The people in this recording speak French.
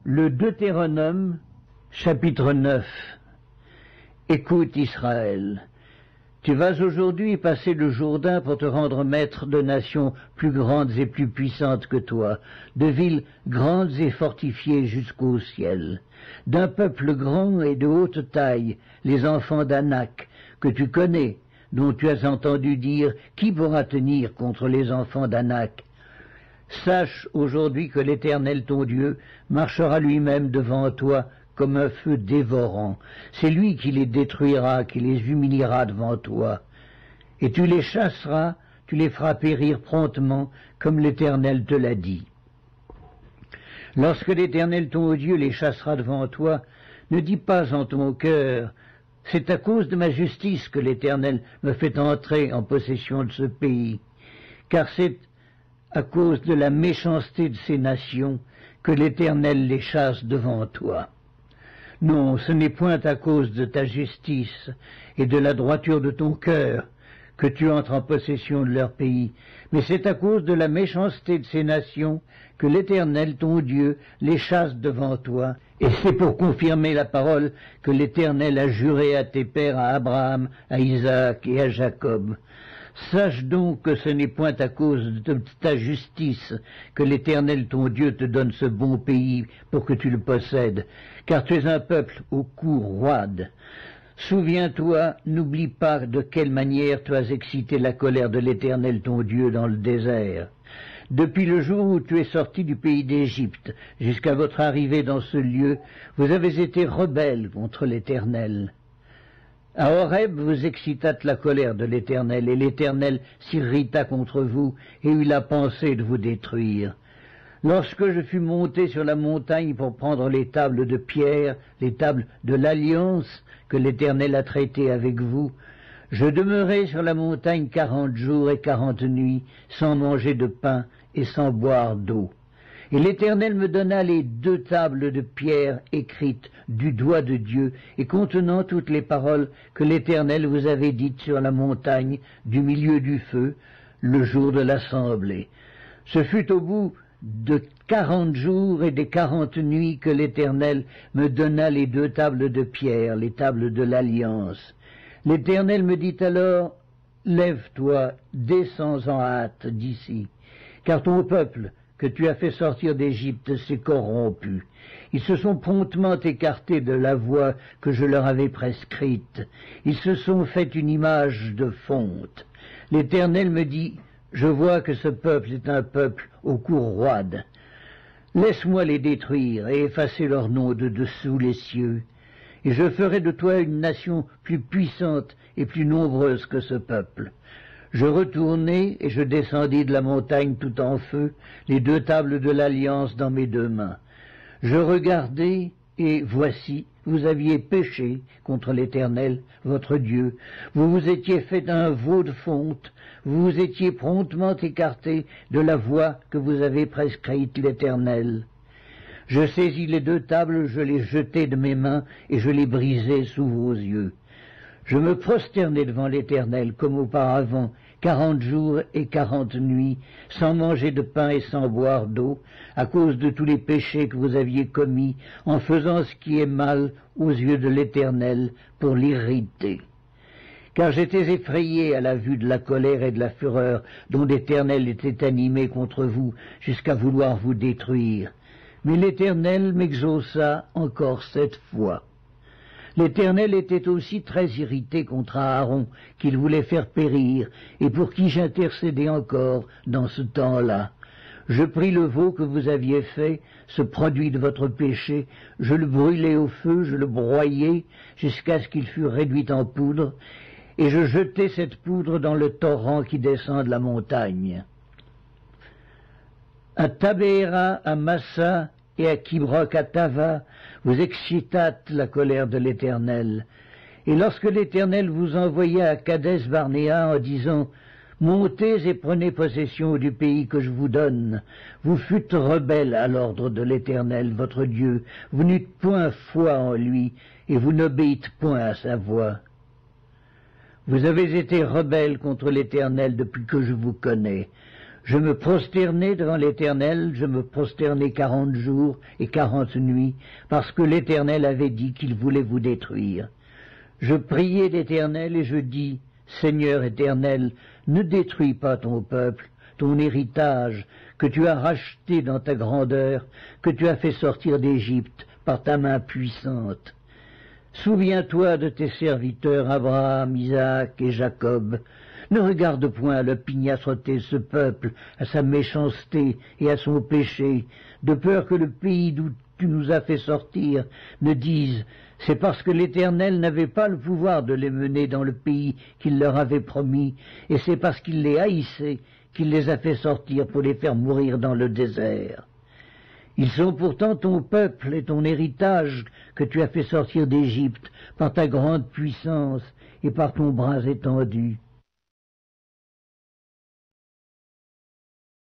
Le Deutéronome, chapitre 9. Écoute Israël, tu vas aujourd'hui passer le Jourdain pour te rendre maître de nations plus grandes et plus puissantes que toi, de villes grandes et fortifiées jusqu'au ciel, d'un peuple grand et de haute taille, les enfants d'Anak, que tu connais, dont tu as entendu dire, qui pourra tenir contre les enfants d'Anak? Sache aujourd'hui que l'Éternel ton Dieu marchera lui-même devant toi comme un feu dévorant. C'est lui qui les détruira, qui les humiliera devant toi. Et tu les chasseras, tu les feras périr promptement, comme l'Éternel te l'a dit. Lorsque l'Éternel ton Dieu les chassera devant toi, ne dis pas en ton cœur, c'est à cause de ma justice que l'Éternel me fait entrer en possession de ce pays, car c'est à cause de la méchanceté de ces nations que l'Éternel les chasse devant toi. Non, ce n'est point à cause de ta justice et de la droiture de ton cœur que tu entres en possession de leur pays, mais c'est à cause de la méchanceté de ces nations que l'Éternel, ton Dieu, les chasse devant toi, et c'est pour confirmer la parole que l'Éternel a juré à tes pères, à Abraham, à Isaac et à Jacob. Sache donc que ce n'est point à cause de ta justice que l'Éternel ton Dieu te donne ce bon pays pour que tu le possèdes, car tu es un peuple au cou roide. Souviens-toi, n'oublie pas de quelle manière tu as excité la colère de l'Éternel ton Dieu dans le désert. Depuis le jour où tu es sorti du pays d'Égypte jusqu'à votre arrivée dans ce lieu, vous avez été rebelles contre l'Éternel. À Horeb, vous excitâtes la colère de l'Éternel, et l'Éternel s'irrita contre vous et eut la pensée de vous détruire. Lorsque je fus monté sur la montagne pour prendre les tables de pierre, les tables de l'alliance que l'Éternel a traitées avec vous, je demeurai sur la montagne 40 jours et 40 nuits, sans manger de pain et sans boire d'eau. Et l'Éternel me donna les 2 tables de pierre écrites du doigt de Dieu et contenant toutes les paroles que l'Éternel vous avait dites sur la montagne du milieu du feu, le jour de l'assemblée. Ce fut au bout de 40 jours et des 40 nuits que l'Éternel me donna les 2 tables de pierre, les tables de l'alliance. L'Éternel me dit alors, lève-toi, descends en hâte d'ici, car ton peuple que tu as fait sortir d'Égypte s'est corrompu. Ils se sont promptement écartés de la voie que je leur avais prescrite. Ils se sont fait une image de fonte. L'Éternel me dit, je vois que ce peuple est un peuple au cou roide. Laisse-moi les détruire et effacer leur nom de dessous les cieux, et je ferai de toi une nation plus puissante et plus nombreuse que ce peuple. Je retournai et je descendis de la montagne tout en feu, les 2 tables de l'alliance dans mes 2 mains. Je regardai, et voici, vous aviez péché contre l'Éternel, votre Dieu. Vous vous étiez fait un veau de fonte, vous vous étiez promptement écarté de la voie que vous avez prescrite l'Éternel. Je saisis les 2 tables, je les jetai de mes mains, et je les brisai sous vos yeux. Je me prosternai devant l'Éternel comme auparavant, 40 jours et 40 nuits, sans manger de pain et sans boire d'eau, à cause de tous les péchés que vous aviez commis, en faisant ce qui est mal aux yeux de l'Éternel, pour l'irriter. Car j'étais effrayé à la vue de la colère et de la fureur dont l'Éternel était animé contre vous, jusqu'à vouloir vous détruire. Mais l'Éternel m'exauça encore 7 fois. L'Éternel était aussi très irrité contre Aaron, qu'il voulait faire périr, et pour qui j'intercédais encore dans ce temps-là. Je pris le veau que vous aviez fait, ce produit de votre péché, je le brûlai au feu, je le broyai, jusqu'à ce qu'il fût réduit en poudre, et je jetai cette poudre dans le torrent qui descend de la montagne. À Tabéra, à Massa, et à Kibroch-Hattava, vous excitâtes la colère de l'Éternel. Et lorsque l'Éternel vous envoya à Kadès-Barnéa en disant « Montez et prenez possession du pays que je vous donne », vous fûtes rebelles à l'ordre de l'Éternel, votre Dieu. Vous n'eûtes point foi en lui, et vous n'obéîtes point à sa voix. Vous avez été rebelles contre l'Éternel depuis que je vous connais. Je me prosternai devant l'Éternel, je me prosternai 40 jours et 40 nuits, parce que l'Éternel avait dit qu'il voulait vous détruire. Je priai l'Éternel et je dis, Seigneur éternel, ne détruis pas ton peuple, ton héritage, que tu as racheté dans ta grandeur, que tu as fait sortir d'Égypte par ta main puissante. Souviens-toi de tes serviteurs Abraham, Isaac et Jacob. Ne regarde point à l'opiniâtreté de ce peuple, à sa méchanceté et à son péché, de peur que le pays d'où tu nous as fait sortir ne dise « C'est parce que l'Éternel n'avait pas le pouvoir de les mener dans le pays qu'il leur avait promis, et c'est parce qu'il les haïssait qu'il les a fait sortir pour les faire mourir dans le désert. Ils sont pourtant ton peuple et ton héritage que tu as fait sortir d'Égypte par ta grande puissance et par ton bras étendu.